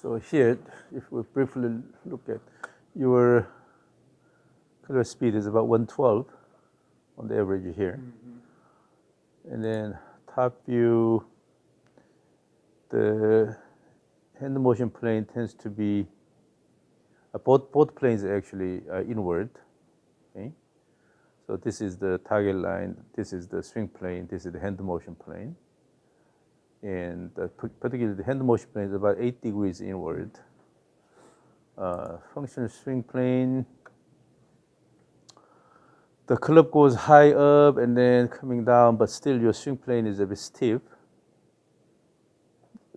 So here, if we briefly look at your color speed is about 112 on the average here. And then top view, the hand motion plane tends to be, both planes actually are inward. Okay? So this is the target line, this is the swing plane, this is the hand motion plane. And particularly the hand motion plane is about 8 degrees inward. Functional swing plane, the club goes high up and then coming down, but still your swing plane is a bit stiff.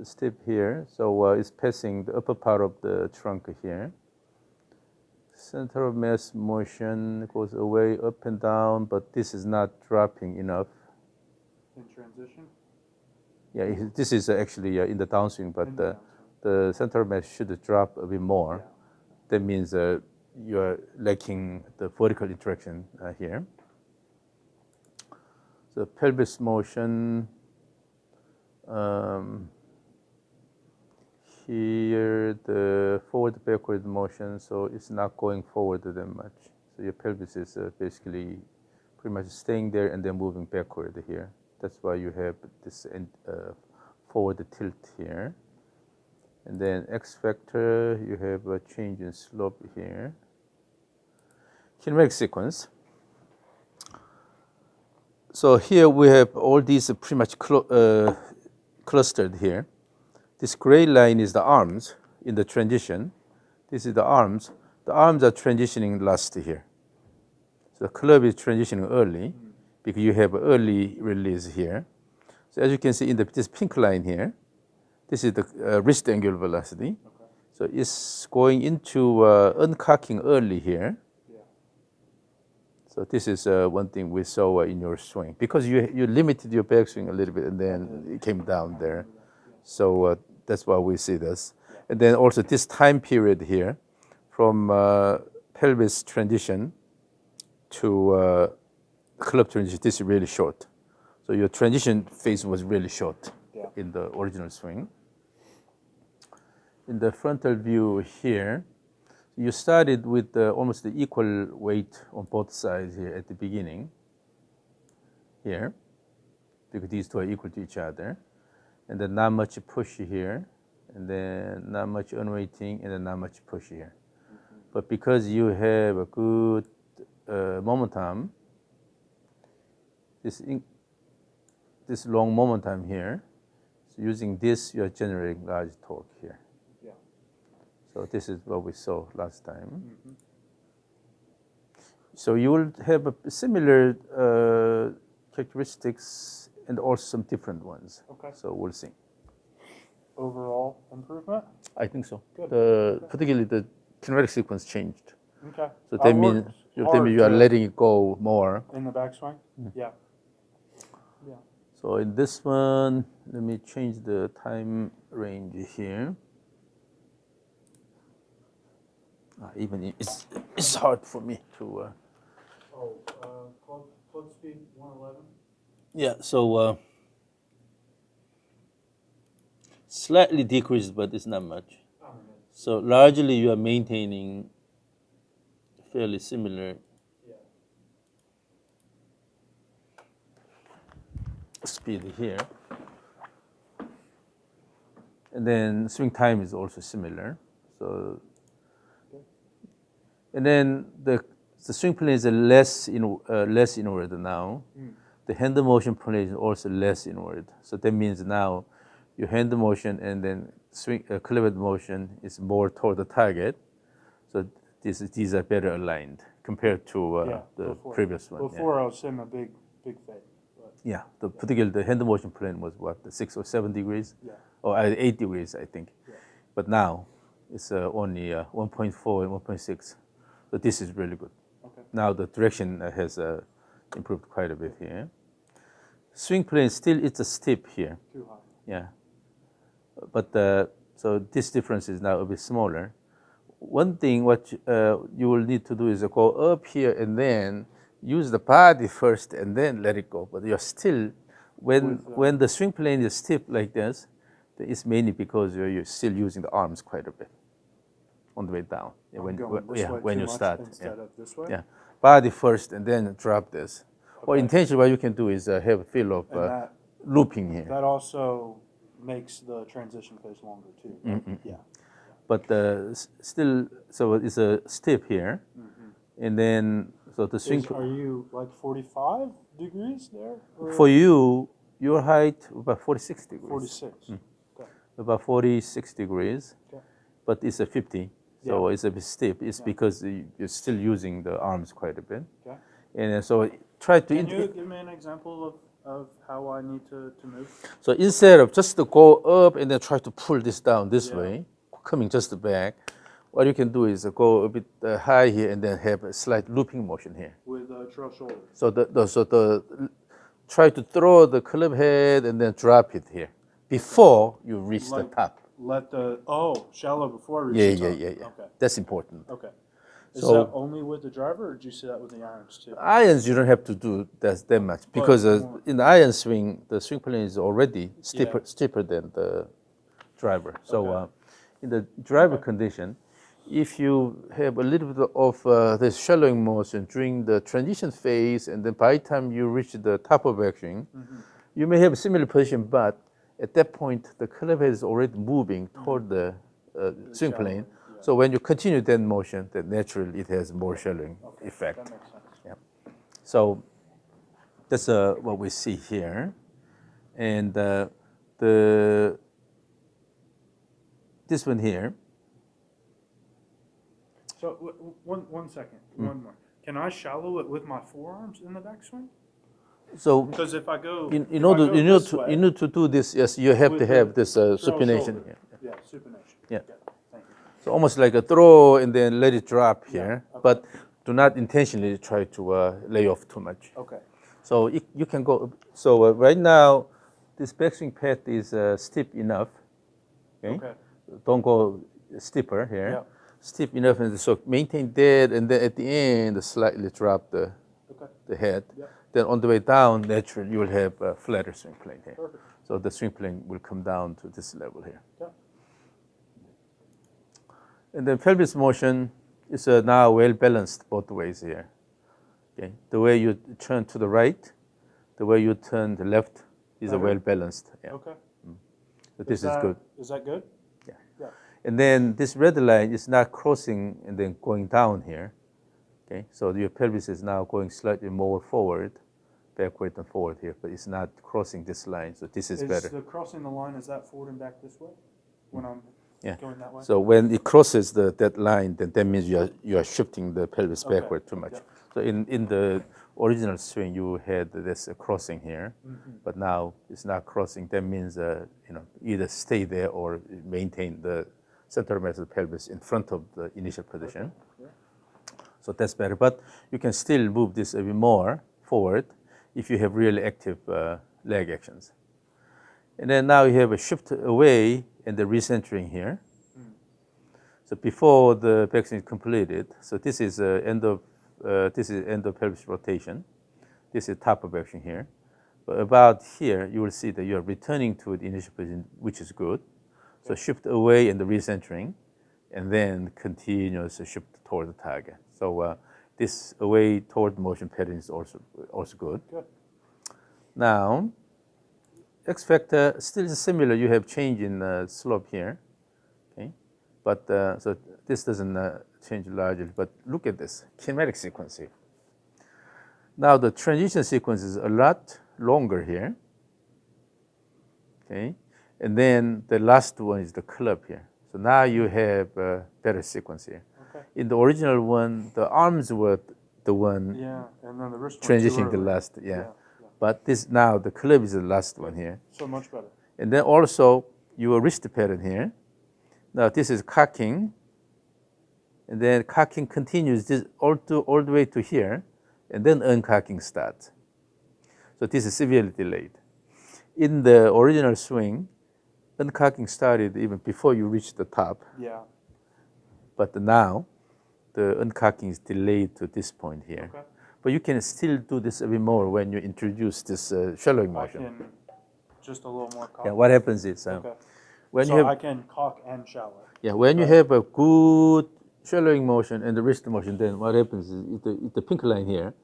Stiff here, so it's passing the upper part of the trunk here. Center of mass motion goes away, up and down, but this is not dropping enough. In transition? Yeah, this is actually in the downswing, but the center of mass should drop a bit more. Yeah. That means you are lacking the vertical interaction here. So pelvis motion, here the forward backward motion, so it's not going forward that much. So your pelvis is basically pretty much staying there and then moving backward here. That's why you have this forward tilt here. And then X factor, you have a change in slope here. Kinematic sequence. So here we have all these pretty much clustered here. This gray line is the arms in the transition. This is the arms. The arms are transitioning last here. So the club is transitioning early because you have early release here. So as you can see in this pink line here, this is the wrist angular velocity. Okay. So it's going into uncocking early here. Yeah. So this is one thing we saw in your swing. Because you limited your backswing a little bit and then it came down there. So that's why we see this. And then also this time period here from pelvis transition to club transition, this is really short. So your transition phase was really short in the original swing. In the frontal view here, you started with almost the equal weight on both sides here at the beginning, here, because these two are equal to each other. And then not much push here, and then not much unweighting, and then not much push here. But because you have a good momentum, this long momentum here, so using this, you are generating large torque here. Yeah. So this is what we saw last time. Mm-hmm. So you will have a similar characteristics and also some different ones. Okay. So we'll see. Overall improvement? I think so. Good. Particularly the kinetic sequence changed. Okay. So that means you are letting it go more. In the backswing? Yeah. Yeah. So in this one, let me change the time range here. Even it's hard for me to. Club speed 111. Yeah, so slightly decreased, but it's not much. So largely you are maintaining fairly similar speed here. And then swing time is also similar. So, and then the swing plane is less inward now. The hand motion plane is also less inward. So that means now your hand motion and then swing club motion is more toward the target. So these are better aligned compared to the previous one. Before I was in a big fade. Yeah, particularly the hand motion plane was what, 6 or 7 degrees? Yeah. Or 8 degrees, I think. Yeah. But now it's only 1.4 and 1.6. So this is really good. Okay. Now the direction has improved quite a bit here. Swing plane still it's a steep here. Too high. Yeah. But so this difference is now a bit smaller. One thing what you will need to do is go up here and then use the body first and then let it go. But you're still, when the swing plane is stiff like this, It's mainly because you're still using the arms quite a bit on the way down. Yeah, I'm going this way when too you much start. instead of this way. Yeah, body first and then drop this. Or Okay. intentionally, what you can do is have a feel of And that looping here. that also makes the transition phase longer too. Right? Yeah. But still, so it's a step here, and then so the swing. Are you like 45 degrees there? Or For you, your height about 46 degrees. 46. Okay. About 46 degrees, Okay. but it's a 50, so Yeah. it's a bit steep. It's because you're still using the arms quite a bit. Okay. And so try to. Can you give me an example of how I need to move? So instead of just to go up and then try to pull this down this Yeah. way, coming just back, what you can do is go a bit high here and then have a slight looping motion here. With trail shoulder. So try to throw the club head and then drop it here before you reach the top. Let the shallow before I reach Yeah, the yeah, top. yeah, yeah. Okay. That's important. Okay. Is So- that only with the driver, or did you see that with the irons too? Irons, you don't have to do that much because in the iron swing, the swing plane is already steeper than the driver. So Okay. in the driver condition, if you have a little bit of this shallowing motion during the transition phase, and then by the time you reach the top of backswing, you may have a similar position, but at that point, the club head is already moving toward the swing plane. Yeah. So when you continue that motion, then naturally it has more shallowing effect. That makes sense. Yeah. So that's what we see here, and this one here. So one second, one more. Can I shallow it with my forearms in the backswing? So Because if I go, in order you need to do this, yes, you have With to have the this trail supination shoulder. here. Yeah, supination. Yeah. Okay, thank you. So almost like a throw and then let it drop here, okay. but do not intentionally try to lay off too much. Okay. So you can go. So right now, this backswing path is steep enough. Okay. Don't go steeper here. Yeah. Steep enough, and so maintain that, and then at the end, slightly drop the head. Yeah. Then on the way down, naturally, you will have a flatter swing plane here. Perfect. So the swing plane will come down to this level here. Yeah. And then pelvis motion is now well balanced both ways here. Okay, the way you turn to the right, the way you turn the left is Better? well balanced. Yeah. Okay. So this is good. Is that good? Yeah. Yeah. And then this red line is not crossing and then going down here. Okay, so your pelvis is now going slightly more forward, backward and forward here, but it's not crossing this line. So this is better. The crossing the line, is that forward and back this way when I'm going that way? So when it crosses that line, then that means you are shifting the pelvis Okay. backward too much. Yeah. So in the original swing, you had this crossing here, but now it's not crossing. That means either stay there or maintain the center mass of the pelvis in front of the initial position. Okay. Yeah. So that's better. But you can still move this a bit more forward if you have really active leg actions. And then now you have a shift away and the recentering here. So before the backswing is completed, so this is end of pelvis rotation. This is top of backswing here. But about here, you will see that you are returning to the initial position, which is good. So shift away and the recentering, and then continuous shift toward the target. So this away toward motion pattern is also good. Good. Now, X factor still is similar. You have change in slope here, okay? But so this doesn't change largely. But look at this kinematic sequence here. Now the transition sequence is a lot longer here, okay? And then the last one is the club here. So now you have a better sequence here. Okay. In the original one, the arms were the one Yeah, and then the wrist one transitioning too the early. last, Yeah. But this now, the club is the last one here. So much better. And then also your wrist pattern here. Now this is cocking. And then cocking continues this all the way to here. And then uncocking starts. So this is severely delayed. In the original swing, uncocking started even before you reach the top. Yeah. But now, the uncocking is delayed to this point here. Okay. But you can still do this a bit more when you introduce this shallowing I motion. can just a little more cock. Yeah, what happens is Okay. when so you I have can cock and shallow. when you Okay. have a good shallowing motion and the wrist motion, then what happens is the pink line here.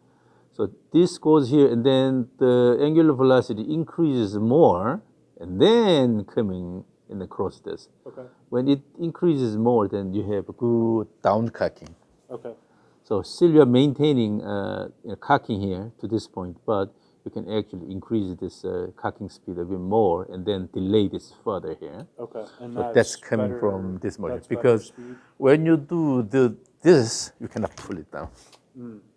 So this goes here, and then the angular velocity increases more, and then coming in across this. Okay. When it increases more, then you have a good down cocking. Okay. So still you're maintaining cocking here to this point, but you can actually increase this cocking speed a bit more and then delay this further here. Okay. And So that's coming better, from this motion. that's better Because speed. when you do this, you cannot pull it down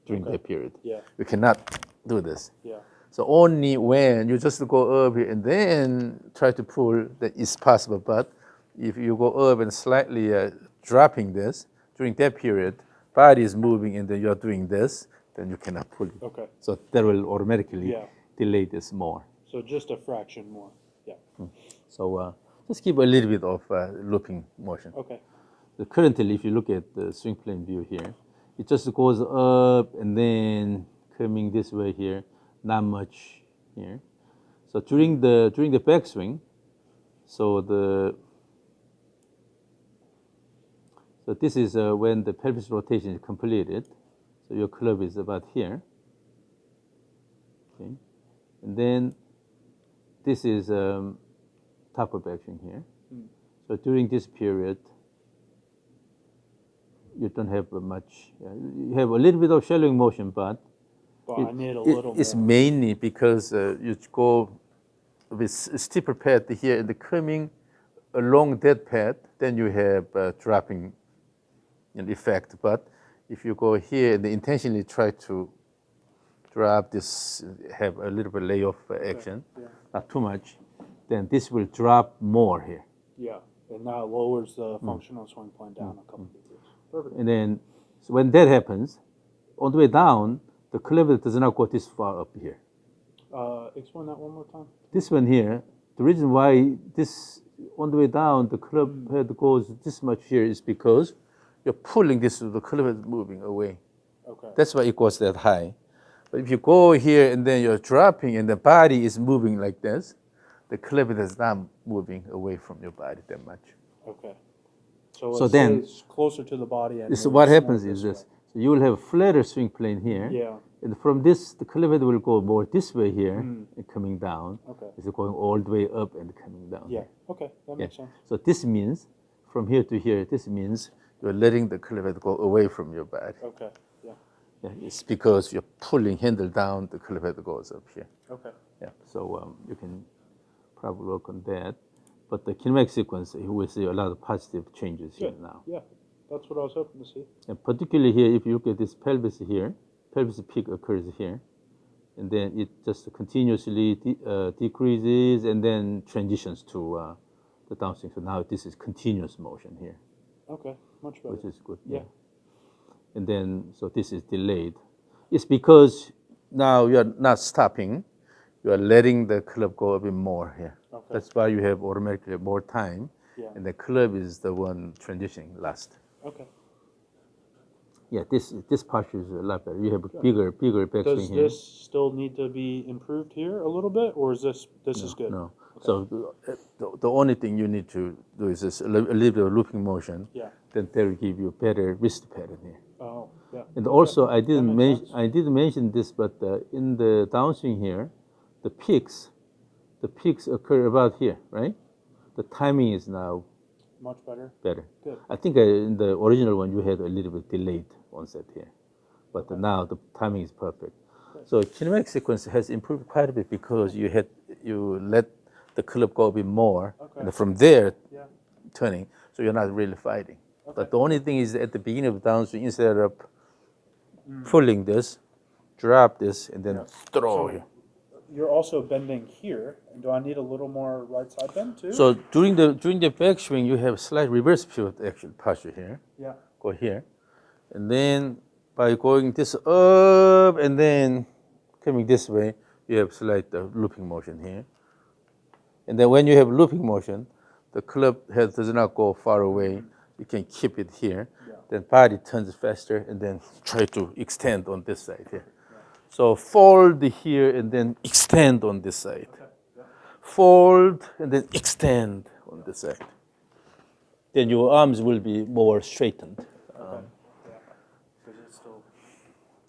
during okay. that period. Yeah. You cannot do this. Yeah. So only when you just go up here and then try to pull, that is possible. But if you go up and slightly dropping this during that period, body is moving and then you're doing this, then you cannot pull it. Okay. So that will automatically Yeah. delay this more. So just a fraction more. Yeah. So just keep a little bit of looping motion. Okay. So currently, if you look at the swing plane view here, it just goes up and then coming this way here, not much here. So during the backswing, so this is when the pelvis rotation is completed. So your club is about here. Okay, and then this is top of backswing here. So during this period, you don't have much. You have a little bit of shallowing motion, but I need a little it's more. mainly because you go with steeper path here and coming along that path, then you have dropping an effect. But if you go here and intentionally try to drop this, have a little bit layoff action, Yeah. not too much, then this will drop more here. Yeah. And now it lowers the functional swing plane down a couple degrees. Perfect. And then so when that happens, on the way down, the club does not go this far up here. Explain that one more time. This one here, the reason why this on the way down the club head goes this much here is because you're pulling this, the club head is moving away. Okay. That's why it goes that high. But if you go here and then you're dropping and the body is moving like this, the club head is not moving away from your body that much. Okay. So So it then- stays closer to the body. And So moves what more happens is way. this. So you will have a flatter swing plane here. Yeah. And from this, the club head will go more this way here and coming down. Okay. It's going all the way up and coming down. Yeah. here. Okay. That Yeah. makes sense. So this means, from here to here, this means you're letting the club head go away from your body. Okay. Yeah. Yeah, it's because you're pulling handle down, the club head goes up here. Okay. Yeah, so you can probably work on that. But the kinematic sequence, you will see a lot of positive changes here Good. now. Yeah. That's what I was hoping to see. And particularly here, if you look at this pelvis here, pelvis peak occurs here, and then it just continuously decreases and then transitions to the downswing. So now this is continuous motion here, Okay. Much better. which is good. Yeah. And then, so this is delayed. It's because now you are not stopping, you are letting the club go a bit more here. Okay. That's why you have automatically more time, Yeah. and the club is the one transitioning last. Okay. Yeah, this posture is a lot better. You have a bigger backswing Does here. this still need to be improved here a little bit, or is this is good? No. So the only thing you need to do is just a little bit of looping motion. Yeah. Then that will give you a better wrist pattern here. Oh, yeah. And Okay. also, I didn't makes sense. I didn't mention this, but in the downswing here, the peaks occur about here, right? The timing is now Much better. better. Good. I think in the original one you had a little bit delayed onset here, but now the timing is perfect. So kinematic sequence has improved quite a bit because you let the club go a bit more, Okay. and from there Yeah. turning, so you're not really fighting. Okay. But the only thing is at the beginning of the downswing, instead of pulling this, drop this, and then Yeah. throw So here. you're also bending here. And do I need a little more right side bend too? So during the backswing, you have slight reverse pivot action posture here. Yeah. Go here, and then by going this up and then coming this way, you have slight looping motion here. And then when you have looping motion, the club head does not go far away. You can keep it here. Yeah. Then body turns faster, and then try to extend on this side here. So fold here and then extend on this side. Okay. Yeah. Fold and then extend on this side. Then your arms will be more straightened. Okay. Yeah. Because it's still.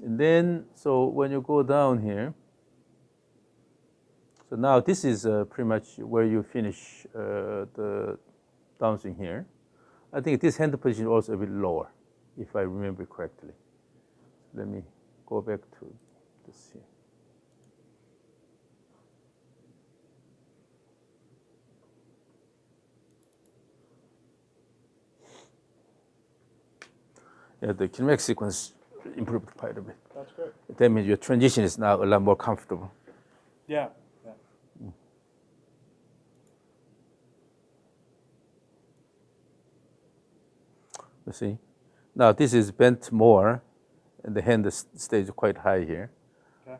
And then, so when you go down here, so now this is pretty much where you finish the downswing here. I think this hand position is also a bit lower, if I remember correctly. Let me go back to this here. Yeah, the kinematic sequence improved quite a bit. That's great. That means your transition is now a lot more comfortable. Yeah. Yeah. You see? Now this is bent more, and the hand stays quite high here. Okay.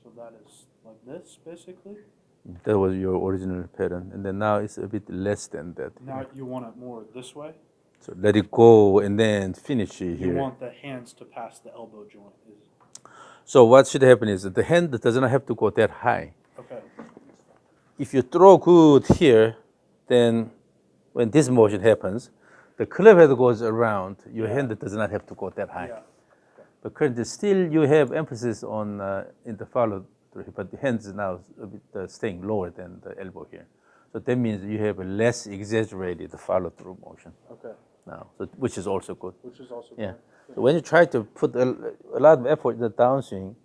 So that is like this, basically. That was your original pattern, and then now it's a bit less than that. Now you want it more this way. So let it go and then finish it You here. want the hands to pass the elbow joint. So what should happen is that the hand does not have to go that high. Okay. If you throw good here, then when this motion happens, the club head goes around. Your hand does not have to go that high. Yeah. But currently, still you have emphasis on in the follow through, but the hands is now a bit staying lower than the elbow here. So that means you have a less exaggerated follow through motion Okay. now, so, which is also good. Which is also Yeah. good. So when you try to put a lot of effort in the downswing,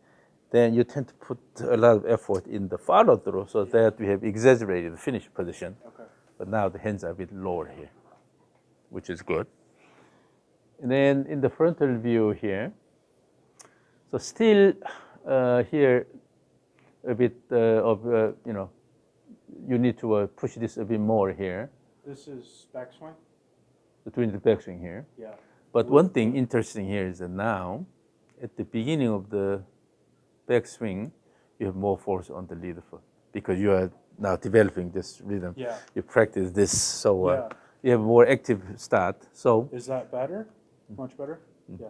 then you tend to put a lot of effort in the follow through, so that we have exaggerated the finish position. Okay. But now the hands are a bit lower here, which is good. And then in the frontal view here, so still here a bit of, you need to push this a bit more here. This is backswing? Between the backswing here. Yeah. But one thing interesting here is that now, at the beginning of the backswing, you have more force on the leader foot because you are now developing this rhythm. Yeah. You practice this, so Yeah. you have a more active start. So Is that better? Much better? Yeah.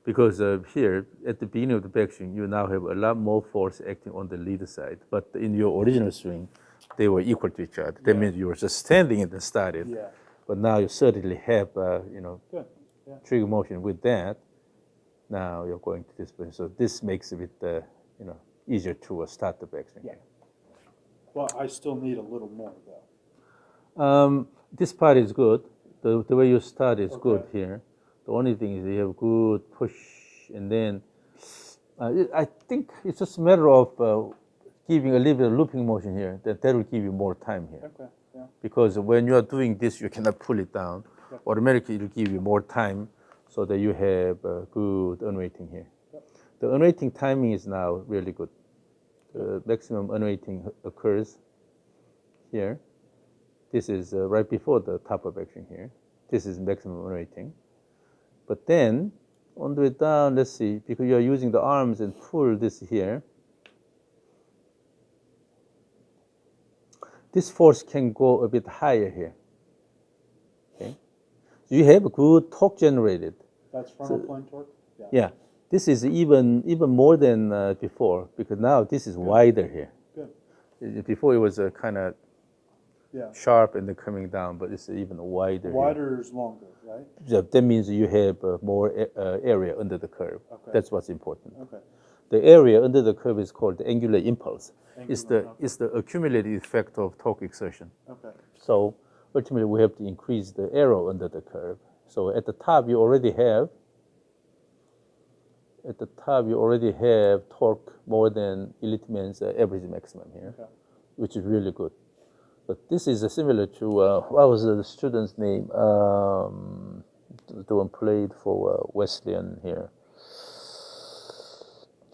because here, at the beginning of the backswing, you now have a lot more force acting on the leader side. But in your original swing, they were equal to each other. That Yeah. means you were just standing and then started. Yeah. But now you certainly have, Good. Yeah. trigger motion with that. Now you're going to this position. So this makes it, easier to start the backswing. Yeah. Well, I still need a little more though. This part is good. The way you start is good Okay. here. The only thing is you have good push, and then I think it's just a matter of giving a little bit of looping motion here. That will give you more time here. Okay. Yeah. Because when you are doing this, you cannot pull it down. Yep. Automatically, it will give you more time so that you have good unweighting here. Yep. The unweighting timing is now really good. The maximum unweighting occurs here. This is right before the top of action here. This is maximum unweighting. But then, on the way down, let's see, because you are using the arms and pull this here, this force can go a bit higher here. Okay, you have a good torque generated. That's frontal plane torque? Yeah, this is even more than before, because now this is wider here. Good. Before it was kind of Yeah. sharp and then coming down, but it's even wider. Wider is longer, right? Yeah, that means you have more area under the curve. Okay. That's what's important. Okay. The area under the curve is called the angular impulse. It's Angular, the accumulated effect of torque exertion. Okay. So ultimately, we have to increase the arrow under the curve. So at the top, you already have torque more than elite man's average maximum here, Okay. which is really good. But this is similar to what was the student's name? The one played for Wesleyan here.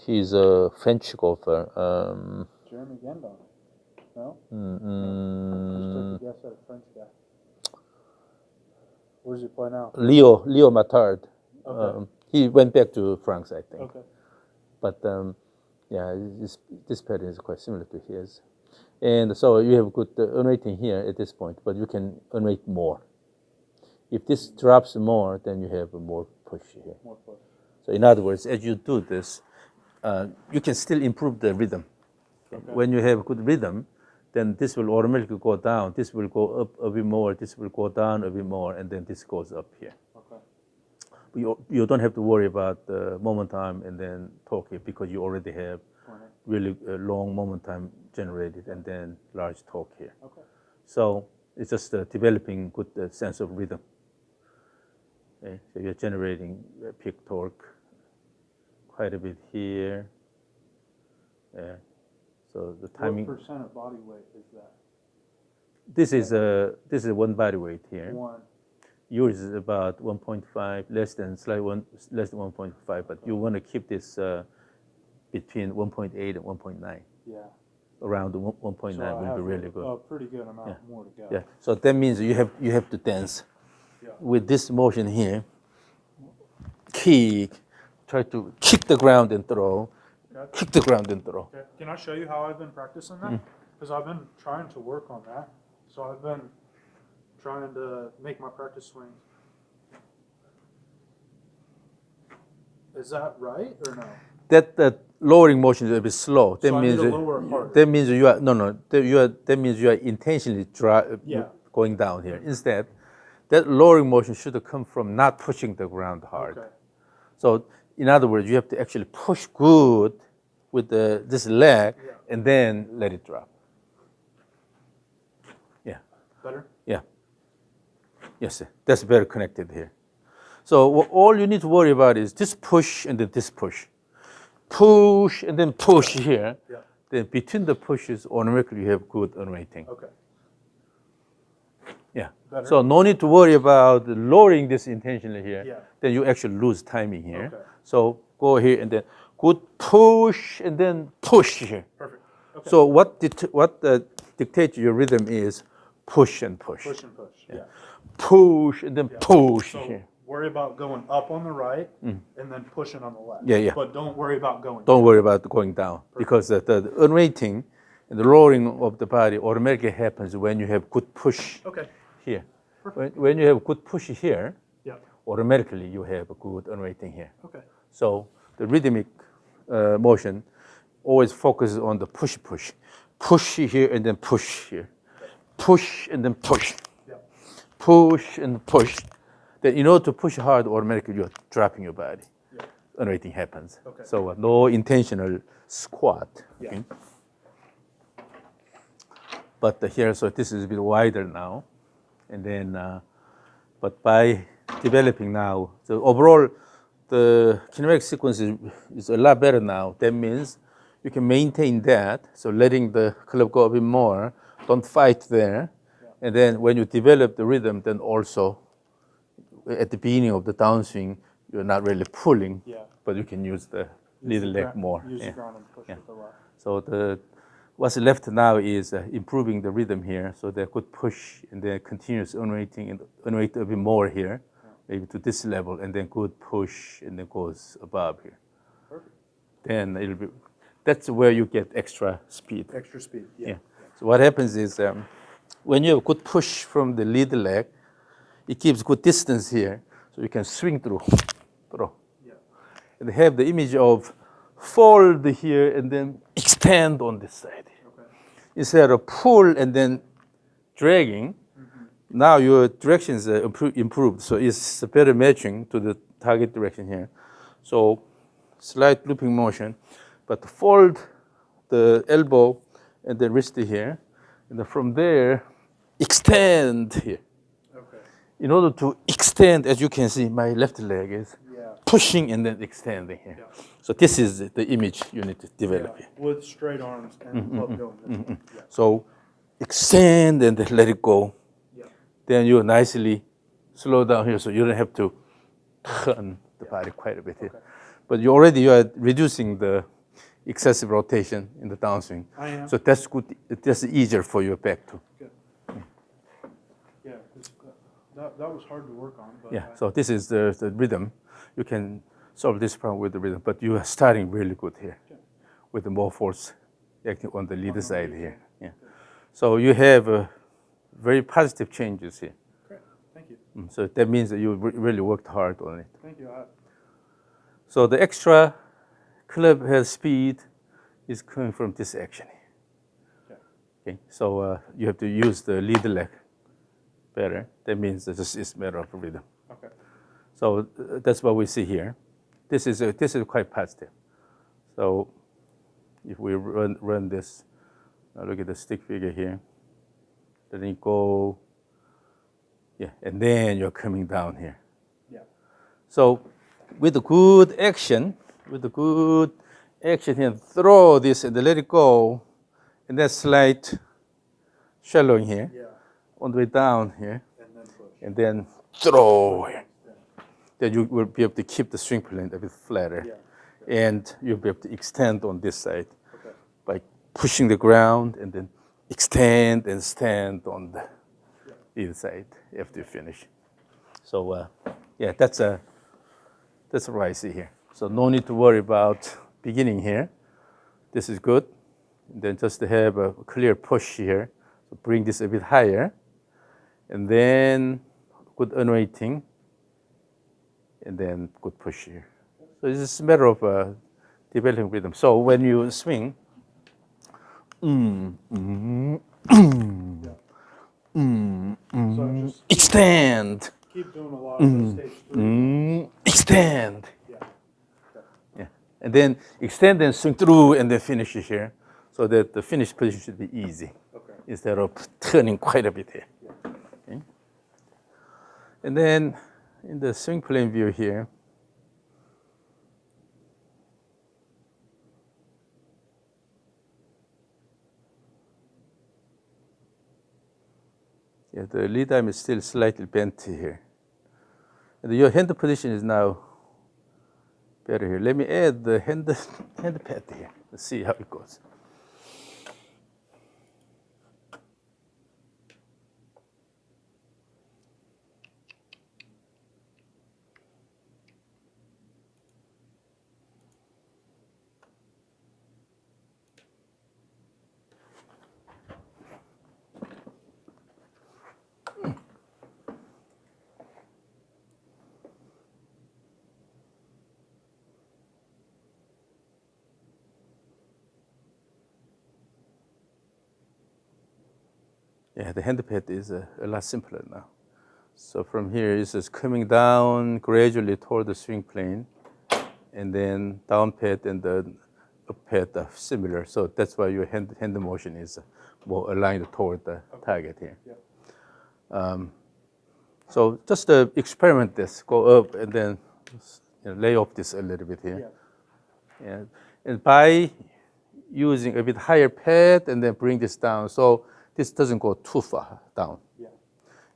He's a French golfer. Jeremy Gendon. No? Mm-mm. Just take a guess at a French guy. Where does he play now? Leo Mattard. Okay. He went back to France, I think. Okay. But yeah, this pattern is quite similar to his. And so you have good unweighting here at this point, but you can unweight more. If this drops more, then you have more push here. More push. So in other words, as you do this, you can still improve the rhythm. Okay. When you have good rhythm, then this will automatically go down. This will go up a bit more. This will go down a bit more, and then this goes up here. Okay. You don't have to worry about the momentum and then torque here because you already have really long momentum generated and then large torque here. Okay. So it's just developing good sense of rhythm. Okay? So you're generating peak torque quite a bit here. Yeah. So the timing. What percent of body weight is that? This is one body weight here. One. Yours is about 1.5, less than 1.5, but you want to keep this between 1.8 and 1.9. Yeah. Around 1.9 So will be really good. A pretty good amount more to go. Yeah. So that means you have to dance with this motion here. Kick, try to kick the ground and throw. Okay. Kick the ground and throw. Okay. Can I show you how I've been practicing that? Because I've been trying to work on that. So I've been trying to make my practice swings. Is that right or no? That lowering motion is a bit slow. That So means I need to lower harder. that means you are that means you are intentionally Yeah. going down here. Instead, that lowering motion should come from not pushing the ground hard. Okay. So in other words, you have to actually push good with this leg and then let it drop. Yeah. Better? Yeah. Yes, sir. That's better connected here. So all you need to worry about is this push and then this push. Push and then push here. Yeah. Then between the pushes, automatically you have good unweighting. Okay. Yeah. Better? So no need to worry about lowering this intentionally here. Yeah. Then you actually lose timing here. Okay. So go here and then good push and then push here. Perfect. Okay. So what dictates your rhythm is push and push. Push and push. Yeah. Push and then push So here. worry about going up on the right and then pushing on the left. Yeah, yeah. But don't worry about going Don't down. worry about going down because the unweighting and the lowering of the body automatically happens when you have good push Okay. here. When you have good push here, Yeah. automatically you have a good unweighting here. Okay. So the rhythmic motion always focuses on the push. Push here and then push here. Push and then push. Yeah. Push and push. Then in order to push hard, automatically you're dropping your body. Yeah. Unweighting happens. Okay. So no intentional squat. Yeah. Okay? But here, so this is a bit wider now. And then, but by developing now, so overall, the kinematic sequence is a lot better now. That means you can maintain that. So letting the club go a bit more, don't fight there. Yeah. And then when you develop the rhythm, then also at the beginning of the downswing, you're not really pulling, but you can use the little leg more. Use the ground and push with the left. So what's left now is improving the rhythm here, so that good push and then continuous unweighting and unweight a bit more here, maybe to this level, and then good push and then goes above here. Perfect. Then it'll be, that's where you get extra speed. Extra speed, yeah. So what happens is when you have good push from the lead leg, it gives good distance here, so you can swing through. Yeah. And have the image of fold here and then extend on this side. Okay. Instead of pull and then dragging, now your direction is improved. So it's a better matching to the target direction here. So slight looping motion, but fold the elbow and the wrist here. And then from there, extend here. Okay. In order to extend, as you can see, my left leg is pushing and then extending here. Yeah. So this is the image you need to develop here. With straight arms and up going this way. Yeah. So extend and then let it go. Yeah. Then you nicely slow down here so you don't have to turn the body quite a bit here. Okay. But you are reducing the excessive rotation in the downswing. I am. So that's good. That's easier for your back too. Good. Yeah, that was hard to work on. But Yeah, so this is the rhythm. You can solve this problem with the rhythm, but you are starting really good here with the more force acting on the leader side here. Yeah. So you have very positive changes here. Great, thank you. So that means that you really worked hard on it. Thank you. So the extra club head speed is coming from this action. Okay. Okay, so you have to use the lead leg better. That means it's a matter of rhythm. Okay. So that's what we see here. This is quite positive. So if we run this, now look at the stick figure here. Then you go, yeah, and then you're coming down here. Yeah. So with the good action here, throw this and let it go, and then slight shallowing here, Yeah. on the way down here, And then push. and then throw here. Then you will be able to keep the swing plane a bit flatter. Yeah. And you'll be able to extend on this side Okay. by pushing the ground and then extend and stand on the either side after you finish. So yeah, that's what I see here. So no need to worry about beginning here. This is good. And then just to have a clear push here. So bring this a bit higher. And then good unweighting. And then good push here. So it's just a matter of developing rhythm. So when you swing, So just extend, keep doing a lot of the stage 3. extend. Yeah. Yeah. And then extend and swing through and then finish it here. So that the finish position should be easy. Okay. Instead of turning quite a bit here. Yeah. Okay. And then in the swing plane view here, yeah, the lead arm is still slightly bent here. And your hand position is now better here. Let me add the hand pad here. Let's see how it goes. Yeah, the hand pad is a lot simpler now. So from here, it's just coming down gradually toward the swing plane, and then down pad and the up pad are similar. So that's why your hand motion is more aligned toward the target here. Yeah. So just experiment this. Go up and then lay off this a little bit here. Yeah. And by using a bit higher pad and then bring this down, so this doesn't go too far down. Yeah.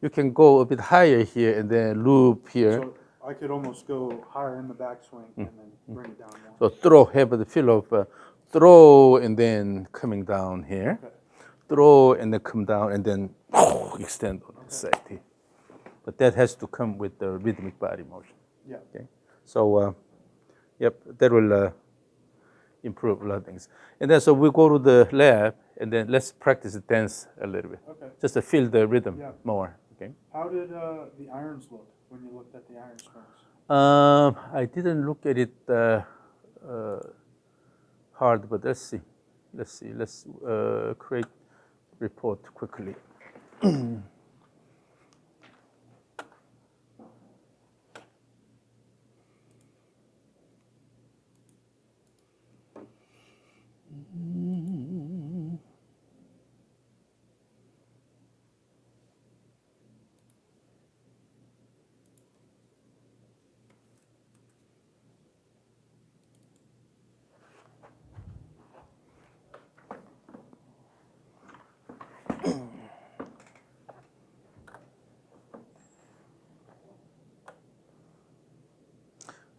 You can go a bit higher here and then loop here. So I could almost go higher in the backswing and then bring it down So more. throw, have the feel of throw and then coming down here. Okay. Throw and then come down and then extend on this side here. But that has to come with the rhythmic body motion. Yeah. Okay. So, yep, that will improve a lot of things. And then so we go to the lab and then let's practice the dance a little bit. Okay. Just to feel the rhythm Yeah. more. Okay. How did the irons look when you looked at the iron springs? I didn't look at it hard, but let's see. Let's create report quickly.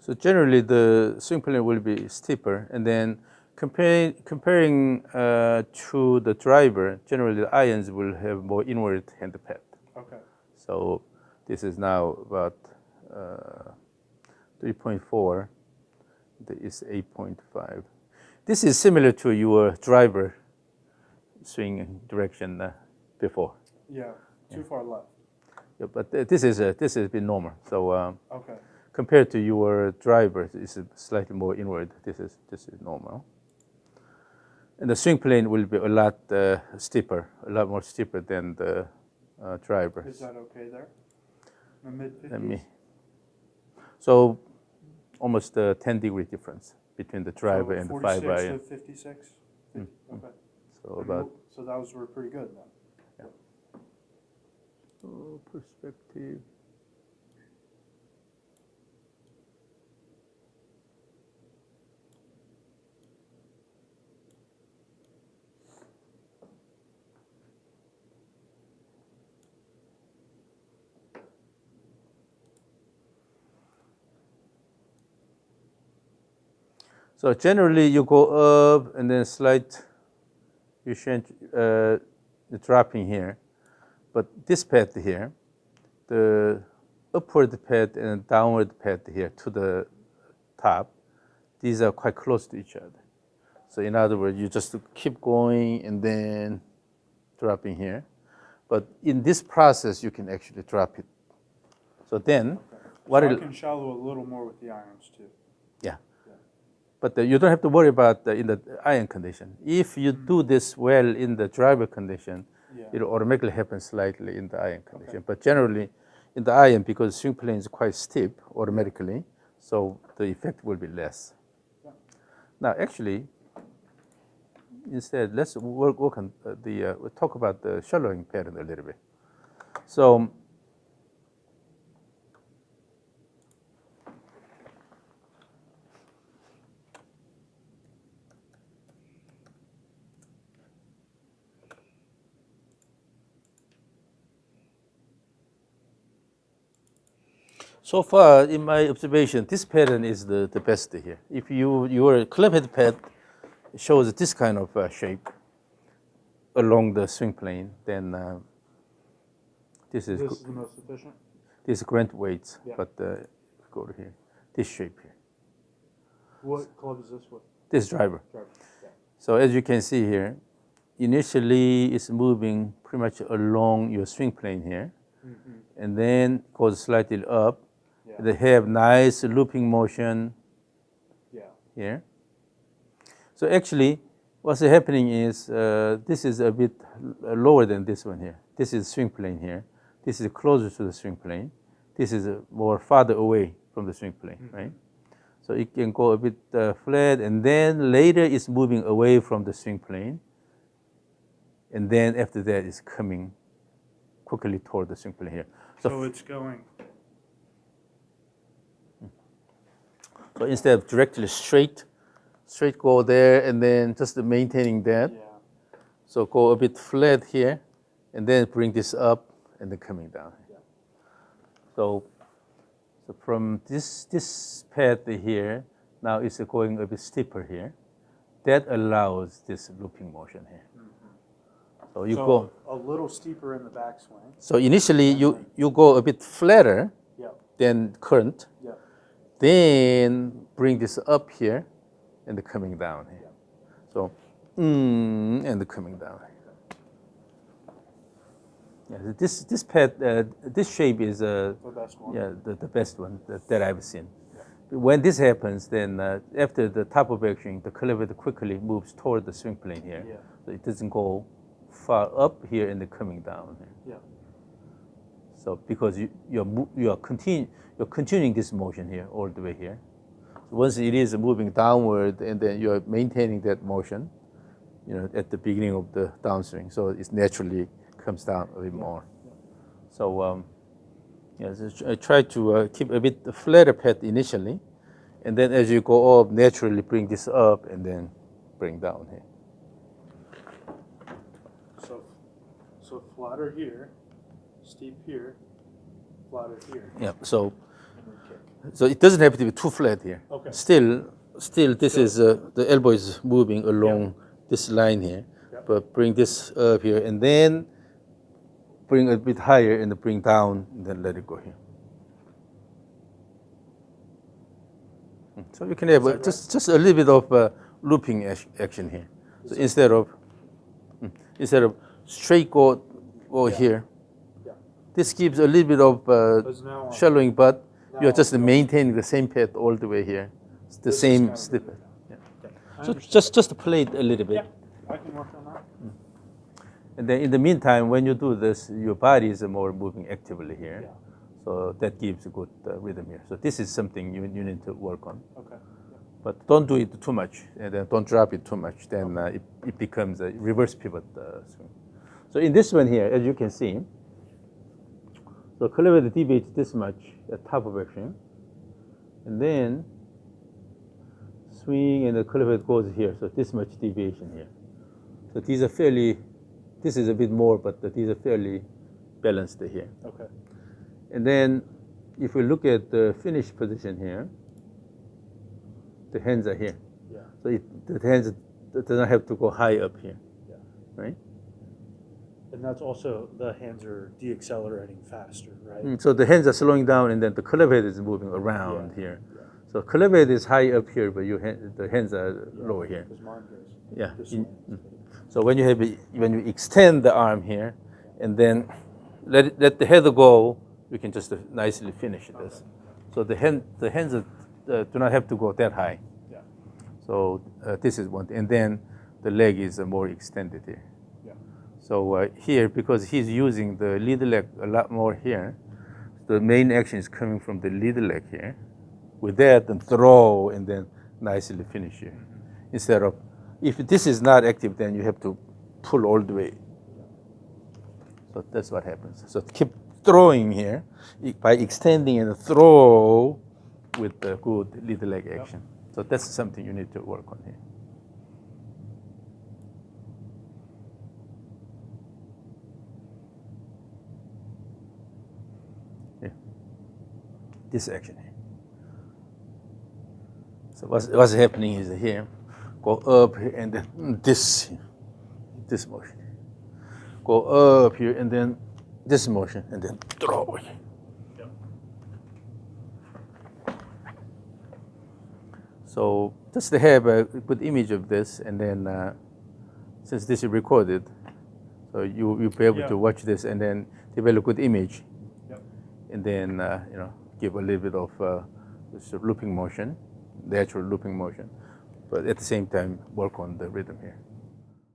So generally, the swing plane will be steeper, and then comparing to the driver, generally the irons will have more inward hand pad. Okay. So this is now about 3.4. This is 8.5. This is similar to your driver swing direction before. Yeah. Too far left. Yeah, but this has been normal. So Okay. compared to your driver, it's slightly more inward. This is normal. And the swing plane will be a lot steeper, a lot more steeper than the driver. Is that okay there? The mid-50s? Let me. So almost a 10-degree difference between the driver and the 5 46 iron. to 56? Okay. So about So those were pretty good then. perspective. So generally you go up and then slight, you change the dropping here. But this path here, the upward path and downward path here to the top, these are quite close to each other. So in other words, you just keep going and then dropping here. But in this process, you can actually drop it. So then, what So I can shallow a little more with the irons too. yeah. But you don't have to worry about in the iron condition. If you do this well in the driver condition, it will automatically happen slightly in the iron condition. But generally, in the iron, because swing plane is quite steep automatically, so the effect will be less. Now, actually, instead, let's work on we'll talk about the shallowing pattern a little bit. So, so far, in my observation, this pattern is the best here. If your clubhead pad shows this kind of shape along the swing plane, then this is the most efficient? This is Grant weights, Yeah. but go to here, this shape here. What club is this with? This driver. Driver. Yeah. So as you can see here, initially it's moving pretty much along your swing plane here, and then goes slightly up. Yeah. They have nice looping motion Yeah. here. So actually, what's happening is this is a bit lower than this one here. This is swing plane here. This is closer to the swing plane. This is more farther away from the swing plane, right? So it can go a bit flat, and then later it's moving away from the swing plane. And then after that, it's coming quickly toward the swing plane here. So it's going. So instead of directly straight go there, and then just maintaining that. Yeah. So go a bit flat here, and then bring this up, and then coming down. Yeah. So from this path here, now it's going a bit steeper here. That allows this looping motion here. So you go a little steeper in the backswing. So initially you go a bit flatter Yeah. than current. Yeah. Then bring this up here, and then coming down here. Yeah. So and then coming down. Yeah, this path, this shape is The best one. yeah the best one that I've seen. When this happens, then after the top of action, the cleaver quickly moves toward the swing plane here. Yeah. So it doesn't go far up here and then coming down here. Yeah. So because you're continuing this motion here all the way here. So once it is moving downward, and then you're maintaining that motion, at the beginning of the downswing, so it naturally comes down a bit more. So I try to keep a bit flatter path initially, and then as you go up, naturally bring this up and then bring down here. So flatter here, steep here, flatter here. Yeah. So it doesn't have to be too flat here. Okay. Still, this is the elbow is moving along this line here, but bring this up here, and then bring a bit higher and bring down, and then let it go here. So you can have just a little bit of looping action here. So instead of straight go here, this gives a little bit of shallowing, but you're just maintaining the same path all the way here. It's the same slip. Yeah. So just play it a little bit. I can work on that. And then in the meantime, when you do this, your body is more moving actively here. Yeah. So that gives a good rhythm here. So this is something you need to work on. Okay. But don't do it too much, and then don't drop it too much. Then it becomes a reverse pivot swing. So in this one here, as you can see, the cleavage deviates this much at top of action, and then swing and the cleavage goes here. So this much deviation here. So these are fairly. This is a bit more, but these are fairly balanced here. Okay. And then if we look at the finish position here, the hands are here. Yeah. So the hands do not have to go high up here. Yeah. Right? And that's also the hands are deaccelerating faster, right? So the hands are slowing down, and then the cleavage is moving around here. Yeah. So cleavage is high up here, but the hands are lower here. Because mine goes Yeah. this way. So when you extend the arm here, and then let the head go, you can just nicely finish this. So the hands do not have to go that high. Yeah. So this is one thing. And then the leg is more extended here. Yeah. So here, because he's using the lead leg a lot more here, the main action is coming from the lead leg here. With that, then throw, and then nicely finish here. Instead of, if this is not active, then you have to pull all the way. So that's what happens. So keep throwing here by extending and throw with the good lead leg action. So that's something you need to work on here. Here. This action here. So what's happening is here, go up here and then this motion. Go up here and then this motion and then throw it. Yep. So just to have a good image of this, and then since this is recorded, so you'll be able to watch this and then develop a good image. Yep. And then give a little bit of this looping motion, the actual looping motion, but at the same time work on the rhythm here.